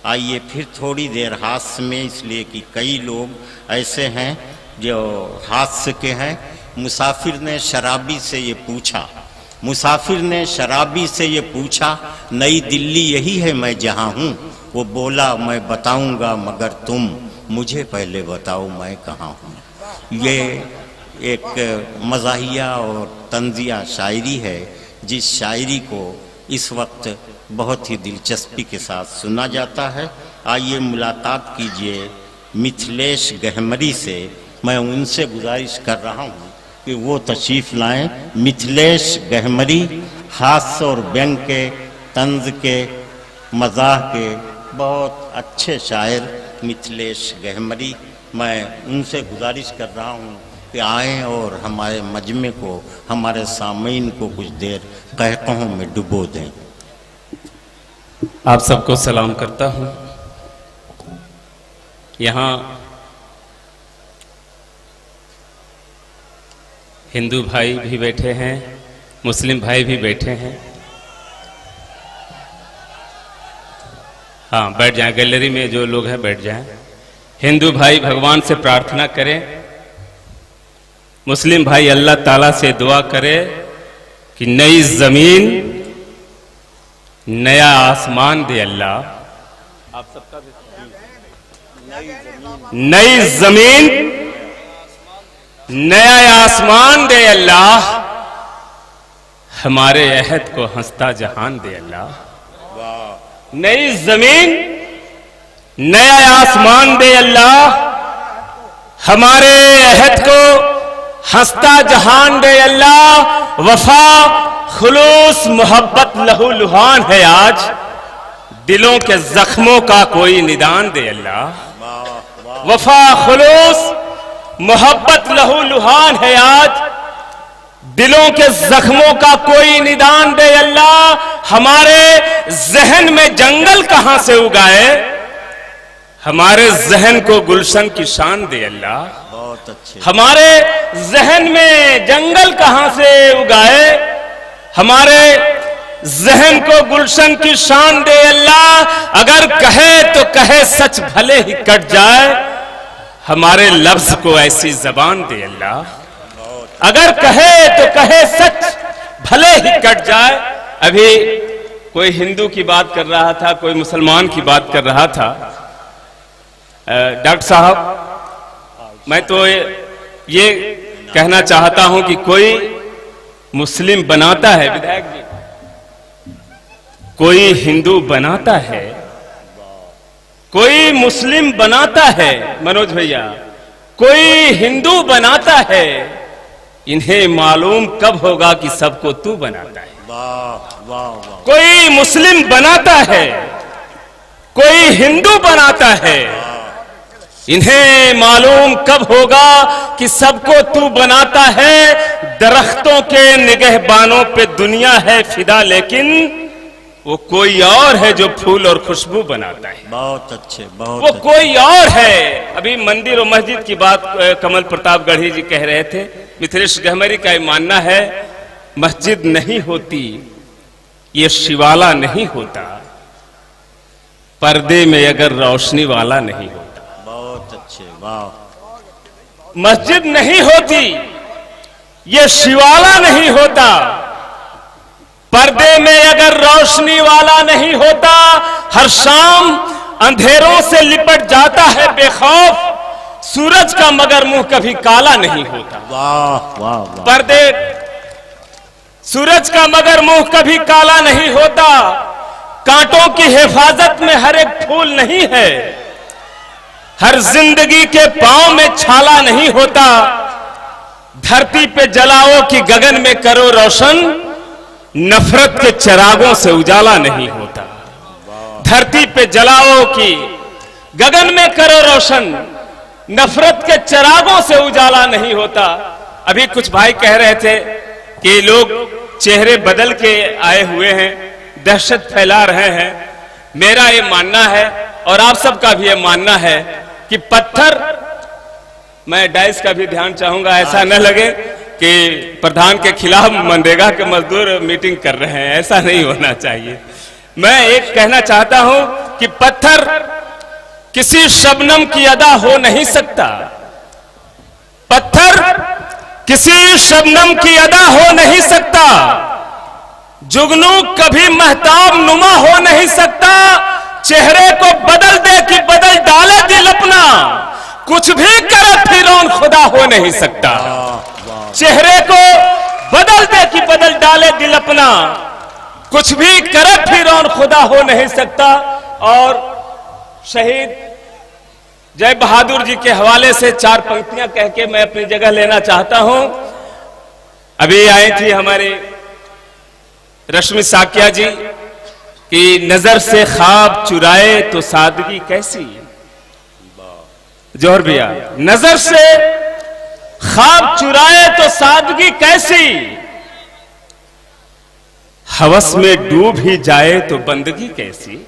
आइए फिर थोड़ी देर हास्य में, इसलिए कि कई लोग ऐसे हैं जो हास्य के हैं। मुसाफिर ने शराबी से ये पूछा, मुसाफिर ने शराबी से ये पूछा, नई दिल्ली यही है मैं जहाँ हूँ? वो बोला मैं बताऊँगा मगर तुम मुझे पहले बताओ मैं कहाँ हूँ। ये एक मज़ाहिया और तंज़िया शायरी है, जिस शायरी को इस वक्त बहुत ही दिलचस्पी के साथ सुना जाता है। आइए मुलाकात कीजिए मिथिलेश गहमरी से। मैं उनसे गुजारिश कर रहा हूँ कि वो तशरीफ़ लाएं। मिथिलेश गहमरी हास्य और व्यंग के, तंज के, मज़ाह के बहुत अच्छे शायर मिथिलेश गहमरी, मैं उनसे गुजारिश कर रहा हूँ कि आएँ और हमारे मजमे को, हमारे सामीन को कुछ देर कहकहों में डुबो दें। आप सबको सलाम करता हूँ। यहाँ हिंदू भाई भी बैठे हैं, मुस्लिम भाई भी बैठे हैं। हाँ, बैठ जाएं, गैलरी में जो लोग हैं बैठ जाएं। हिंदू भाई भगवान से प्रार्थना करें, मुस्लिम भाई अल्लाह ताला से दुआ करे कि नई जमीन, नया आसमान दे अल्लाह। आप सबका भी नई जमीन, नया आसमान दे अल्लाह, हमारे अहद को हंसता जहान दे अल्लाह। नई जमीन, नया आसमान दे अल्लाह, हमारे अहद को हंसता जहान दे अल्लाह। वफा खुलूस मोहब्बत लहू लुहान है आज, दिलों के जख्मों का कोई निदान दे अल्लाह। वफा खुलूस मोहब्बत लहू लुहान है आज, दिलों के जख्मों का कोई निदान दे अल्लाह। हमारे जहन में जंगल कहां से उगाए, हमारे जहन को गुलशन की शान दे अल्लाह। बहुत अच्छे। हमारे जहन में जंगल कहां से उगाए, हमारे जहन को गुलशन की शान दे अल्लाह। अगर कहे तो कहे सच भले ही कट जाए, हमारे लफ्ज को ऐसी जबान दे अल्लाह। अगर कहे तो कहे सच भले ही कट जाए। अभी कोई हिंदू की बात कर रहा था, कोई मुसलमान की बात कर रहा था। डॉक्टर साहब, मैं तो ये कहना चाहता हूं कि कोई मुस्लिम बनाता है, विधायक जी, कोई हिंदू बनाता है, कोई मुस्लिम बनाता है, मनोज भैया, कोई हिंदू बनाता है, इन्हें मालूम कब होगा कि सबको तू बनाता है। वाह वाह वाह। कोई मुस्लिम बनाता है, कोई हिंदू बनाता है, इन्हें मालूम कब होगा कि सबको तू बनाता है। दरख्तों के निगहबानों पे दुनिया है फिदा, लेकिन वो कोई और है जो फूल और खुशबू बनाता है। बहुत अच्छे, बहुत वो कोई और है। अभी मंदिर और मस्जिद की बात कमल प्रताप गढ़ी जी कह रहे थे। मिथिलेश गहमरी का ये मानना है, मस्जिद नहीं होती, ये शिवाला नहीं होता, पर्दे में अगर रोशनी वाला नहीं होता। बहुत अच्छे, वाह। मस्जिद नहीं होती, ये शिवाला नहीं होता, पर्दे में अगर रोशनी वाला नहीं होता। हर शाम अंधेरों से लिपट जाता है बेखौफ, सूरज का मगर मुंह कभी काला नहीं होता। वाह वाह वाह। पर्दे, सूरज का मगर मुंह कभी काला नहीं होता। कांटों की हिफाजत में हर एक फूल नहीं है, हर जिंदगी के पांव में छाला नहीं होता। धरती पे जलाओ कि गगन में करो रोशन, नफरत के चिरागों से उजाला नहीं होता। धरती पे जलाओ कि गगन में करो रोशन, नफरत के चिरागों से उजाला नहीं होता। अभी कुछ भाई कह रहे थे कि लोग चेहरे बदल के आए हुए हैं, दहशत फैला रहे हैं। मेरा ये मानना है और आप सबका भी ये मानना है कि पत्थर, मैं डाइस का भी ध्यान चाहूंगा, ऐसा न लगे कि प्रधान के खिलाफ मनरेगा के मजदूर मीटिंग कर रहे हैं, ऐसा नहीं होना चाहिए। मैं एक कहना चाहता हूं कि पत्थर किसी शबनम की अदा हो नहीं सकता, पत्थर किसी शबनम की अदा हो नहीं सकता, जुगनू कभी महताब नुमा हो नहीं सकता, चेहरे को बदल दे कि बदल डाले दिल अपना, कुछ भी करे फिरौन खुदा हो नहीं सकता। चेहरे को बदल दे कि बदल डाले दिल अपना, कुछ भी करे फिरौन खुदा हो नहीं सकता। और शहीद जय बहादुर जी के हवाले से 4 पंक्तियां कह के मैं अपनी जगह लेना चाहता हूं। अभी आई थी हमारे रश्मि साकिया जी कि नजर से ख्वाब चुराए तो सादगी कैसी, जोहर भैया, नजर से ख्वाब चुराए तो सादगी कैसी, हवस में डूब ही जाए तो बंदगी कैसी,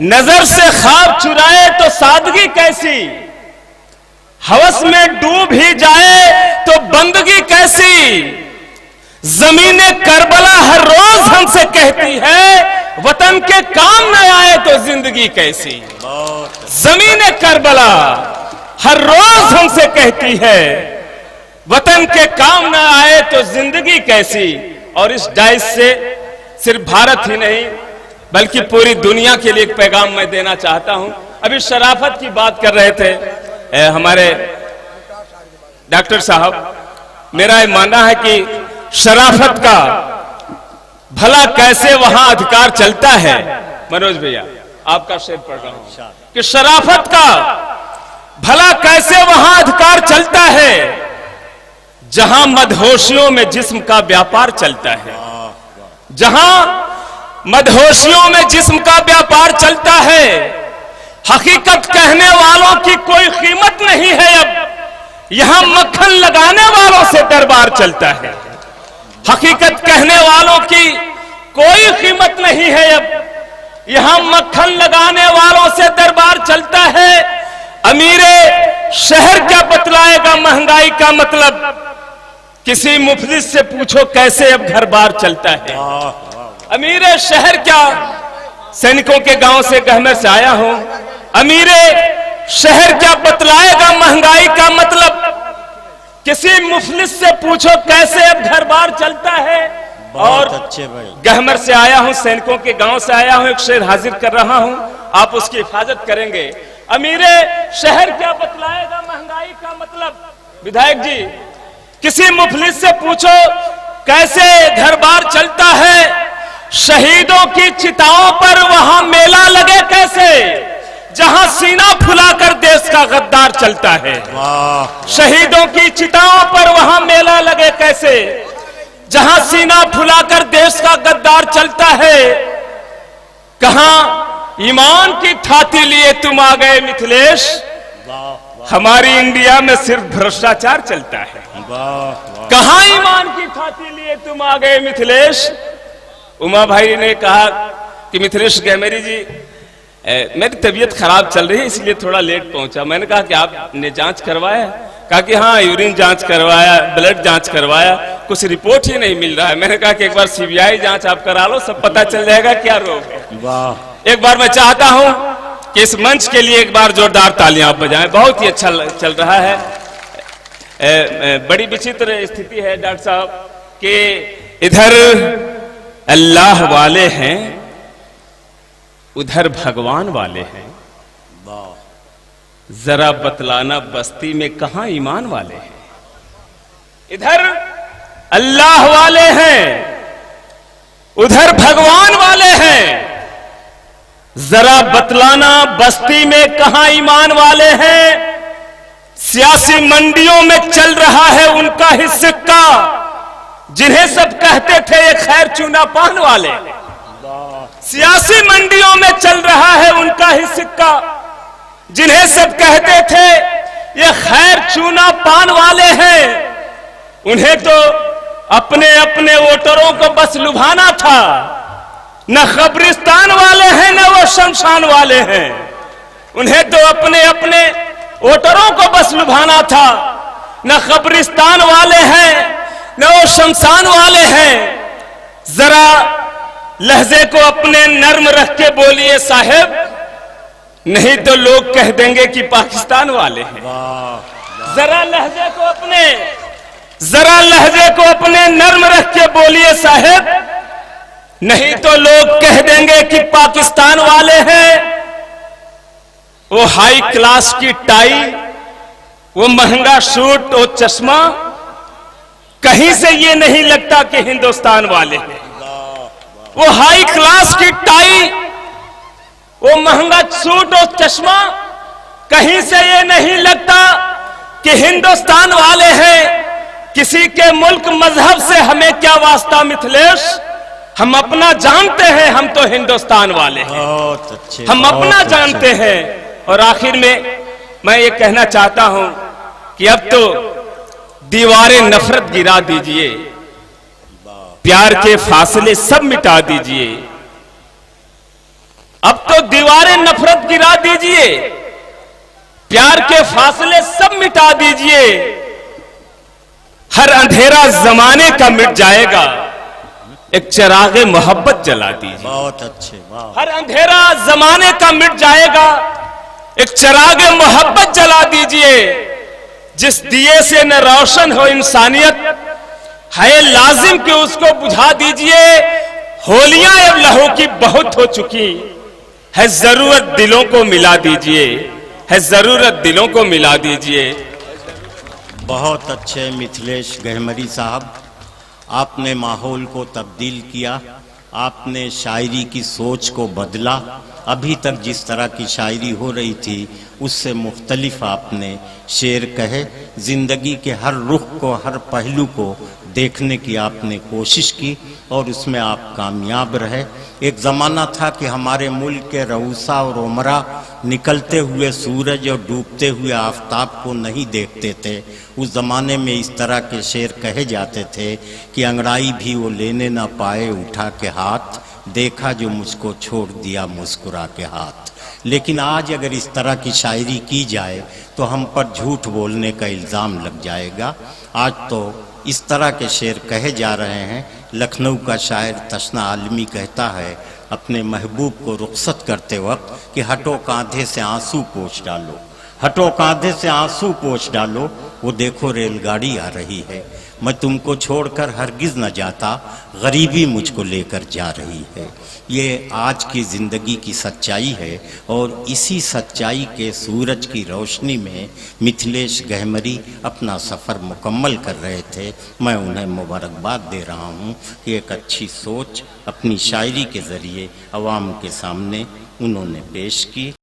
नजर से ख्वाब चुराए तो सादगी कैसी, हवस में डूब ही जाए तो बंदगी कैसी, जमीने करबला हर रोज हमसे कहती है वतन के काम न आए तो जिंदगी कैसी, जमीने करबला हर रोज हमसे कहती है वतन के काम न आए तो जिंदगी कैसी। और इस डाइस से सिर्फ भारत ही नहीं बल्कि पूरी दुनिया के लिए एक पैगाम मैं देना चाहता हूं। अभी शराफत की बात कर रहे थे हमारे डॉक्टर साहब, मेरा ये मानना है कि शराफत का भला कैसे वहां अधिकार चलता है। मनोज भैया आपका शेर पढ़ रहा हूं कि शराफत का भला कैसे वहां अधिकार चलता है जहां मदहोशियों में जिस्म का व्यापार चलता है, जहां मदहोशियों में जिस्म का व्यापार चलता है, हकीकत कहने वालों की कोई कीमत नहीं है अब, यहां मक्खन लगाने वालों से दरबार चलता है, हकीकत कहने वालों की कोई कीमत नहीं है अब, यहां मक्खन लगाने वालों से दरबार चलता है। अमीरे शहर क्या बतलाएगा महंगाई का मतलब, किसी मुफलिस से पूछो कैसे अब घर बार चलता है। अमीरे शहर क्या, सैनिकों के गांव से गहमर से आया हूं, अमीरे शहर क्या बतलाएगा महंगाई का मतलब, किसी मुफलिस से पूछो कैसे अब घर बार चलता है। और अच्छे भाई, गहमर से आया हूं, सैनिकों के गांव से आया हूं, एक शेर हाजिर कर रहा हूं, आप उसकी हिफाजत करेंगे। अमीरे शहर क्या बतलाएगा महंगाई का मतलब, विधायक जी किसी मुफलिस से पूछो कैसे घर बार चलता है, शहीदों की चिताओं पर वहां मेला लगे कैसे, जहां सीना फुलाकर देश का गद्दार चलता है। शहीदों की चिताओं पर वहां मेला लगे कैसे, जहां सीना फुलाकर देश का गद्दार चलता है। कहां ईमान की थाती लिए तुम आ गए मिथिलेश, हमारी इंडिया में सिर्फ भ्रष्टाचार चलता है। कहां ईमान की थाती लिए तुम आ गए मिथिलेश। उमा भाई ने कहा कि मिथिलेश गहमेरी जी मेरी तबीयत खराब चल रही है इसलिए थोड़ा लेट पहुंचा। मैंने कहा कि आपने जांच करवाया, कहा कि हाँ यूरिन जांच करवाया, ब्लड जांच करवाया, कुछ रिपोर्ट ही नहीं मिल रहा है। मैंने कहा कि एक बार सीबीआई जांच आप करा लो, सब पता चल जाएगा क्या रोग है। एक बार मैं चाहता हूं कि इस मंच के लिए एक बार जोरदार तालियां आप बजाएं, बहुत ही अच्छा चल रहा है। बड़ी विचित्र स्थिति है डॉक्टर साहब कि इधर अल्लाह वाले हैं उधर भगवान वाले हैं, जरा बतलाना बस्ती में कहां ईमान वाले हैं। इधर अल्लाह वाले हैं उधर भगवान वाले हैं, जरा बतलाना बस्ती में कहां ईमान वाले हैं। सियासी मंडियों में चल रहा है उनका ही सिक्का, जिन्हें सब कहते थे ये खैर चूना पान वाले। सियासी मंडियों में चल रहा है उनका ही सिक्का, जिन्हें सब कहते थे ये खैर चूना पान वाले हैं। उन्हें तो अपने अपने वोटरों को बस लुभाना था, न कब्रिस्तान वाले हैं न वो शमशान वाले हैं। उन्हें तो अपने अपने वोटरों को बस लुभाना था, न कब्रिस्तान वाले हैं न वो शमशान वाले हैं। जरा लहजे को अपने नर्म रख के बोलिए साहब, नहीं तो लोग कह देंगे कि पाकिस्तान वाले हैं। जरा लहजे को अपने नर्म रख के बोलिए साहब, नहीं तो लोग कह देंगे कि पाकिस्तान वाले हैं। वो हाई क्लास की टाई, वो महंगा सूट, वो चश्मा, कहीं से ये नहीं लगता कि हिंदुस्तान वाले हैं। वो हाई क्लास की टाई, वो महंगा सूट और चश्मा, कहीं से ये नहीं लगता कि हिंदुस्तान वाले हैं। किसी के मुल्क मजहब से हमें क्या वास्ता मिथिलेश, हम अपना जानते हैं, हम तो हिंदुस्तान वाले हैं। बहुत अच्छे, हम अपना जानते हैं। और आखिर में मैं ये कहना चाहता हूं कि अब तो दीवारें नफरत गिरा दीजिए, प्यार के फासले सब मिटा दीजिए। अब तो दीवारें नफरत गिरा दीजिए, प्यार के फासले सब मिटा दीजिए। हर अंधेरा जमाने का मिट जाएगा, एक चिरागे मोहब्बत जला दीजिए। बहुत अच्छे, वाह। हर अंधेरा जमाने का मिट जाएगा, एक चिरागे मोहब्बत जला दीजिए। जिस दिए से न रोशन हो इंसानियत, है लाजिम कि उसको बुझा दीजिए। होलियां अब लहू की बहुत हो चुकी है, जरूरत दिलों को मिला दीजिए, है जरूरत दिलों को मिला दीजिए। बहुत अच्छे मिथिलेश गहमरी साहब, आपने माहौल को तब्दील किया, आपने शायरी की सोच को बदला। अभी तक जिस तरह की शायरी हो रही थी उससे मुख्तलिफ आपने शेर कहे। ज़िंदगी के हर रुख को, हर पहलू को देखने की आपने कोशिश की और उसमें आप कामयाब रहे। एक ज़माना था कि हमारे मुल्क के रऊसा और उमरा निकलते हुए सूरज और डूबते हुए आफताब को नहीं देखते थे। उस ज़माने में इस तरह के शेर कहे जाते थे कि अंगड़ाई भी वो लेने ना पाए उठा के हाथ, देखा जो मुझको छोड़ दिया मुस्कुरा के हाथ। लेकिन आज अगर इस तरह की शायरी की जाए तो हम पर झूठ बोलने का इल्ज़ाम लग जाएगा। आज तो इस तरह के शेर कहे जा रहे हैं। लखनऊ का शायर तशना आलमी कहता है अपने महबूब को रुखसत करते वक्त कि हटो कांधे से आंसू पोंछ डालो, हटो कांधे से आंसू पोंछ डालो, वो देखो रेलगाड़ी आ रही है। मैं तुमको छोड़कर हरगिज न जाता, गरीबी मुझको लेकर जा रही है। ये आज की ज़िंदगी की सच्चाई है और इसी सच्चाई के सूरज की रोशनी में मिथिलेश गहमरी अपना सफ़र मुकम्मल कर रहे थे। मैं उन्हें मुबारकबाद दे रहा हूँ कि एक अच्छी सोच अपनी शायरी के ज़रिए अवाम के सामने उन्होंने पेश की।